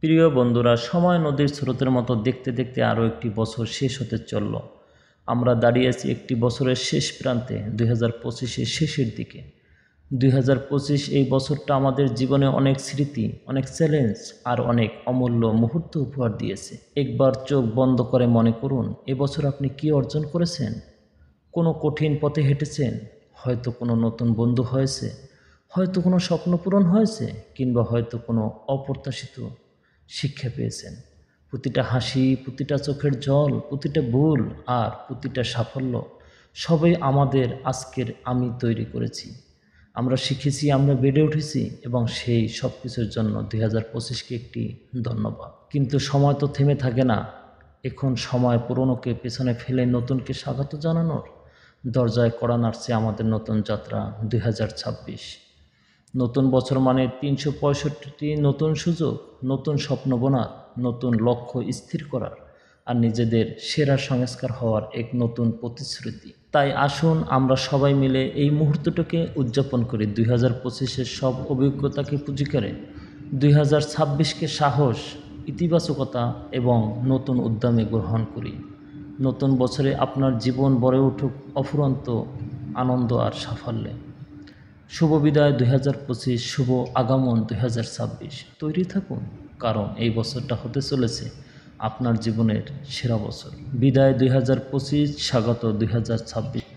প্রিয় বন্ধুরা, সময় নদীর স্রোতের মতো দেখতে দেখতে আরও একটি বছর শেষ হতে চলল। আমরা দাঁড়িয়ে আছি একটি বছরের শেষ প্রান্তে, 2025-এর শেষের দিকে। 2025 এই বছরটা আমাদের জীবনে অনেক স্মৃতি, অনেক চ্যালেঞ্জ আর অনেক অমূল্য মুহূর্ত উপহার দিয়েছে। একবার চোখ বন্ধ করে মনে করুন, এবছর আপনি কি অর্জন করেছেন? কোনো কঠিন পথে হেঁটেছেন, হয়তো কোনো নতুন বন্ধু হয়েছে, হয়তো কোনো স্বপ্ন পূরণ হয়েছে, কিংবা হয়তো কোনো অপ্রত্যাশিত শিক্ষা পেয়েছেন। প্রতিটা হাসি, প্রতিটা চোখের জল, প্রতিটা ভুল আর প্রতিটা সাফল্য সবই আমাদের আজকের আমি তৈরি করেছি। আমরা শিখেছি, আমরা বেড়ে উঠেছি, এবং সেই সব কিছুর জন্য 2025-কে একটি ধন্যবাদ। কিন্তু সময় তো থেমে থাকে না। এখন সময় পুরনোকে পেছনে ফেলে নতুনকে স্বাগত জানানোর। দরজায় কড়া নাড়ছে আমাদের নতুন যাত্রা 2026। নতুন বছর মানে 365টি নতুন সুযোগ, নতুন স্বপ্ন বোনার, নতুন লক্ষ্য স্থির করার, আর নিজেদের সেরা সংস্কার হওয়ার এক নতুন প্রতিশ্রুতি। তাই আসুন আমরা সবাই মিলে এই মুহূর্তটাকে উদযাপন করি। 2025-এর সব অভিজ্ঞতাকে পুঁজি করে 2026-কে সাহস, ইতিবাচকতা এবং নতুন উদ্যমে গ্রহণ করি। নতুন বছরে আপনার জীবন ভরে উঠুক অফুরন্ত আনন্দ আর সাফল্যে। শুভ বিদায় 2025, শুভ আগমন 2026। তৈরি থাকুন, কারণ এই বছরটা হতে চলেছে আপনার জীবনের সেরা বছর। বিদায় 2025, স্বাগত 2026।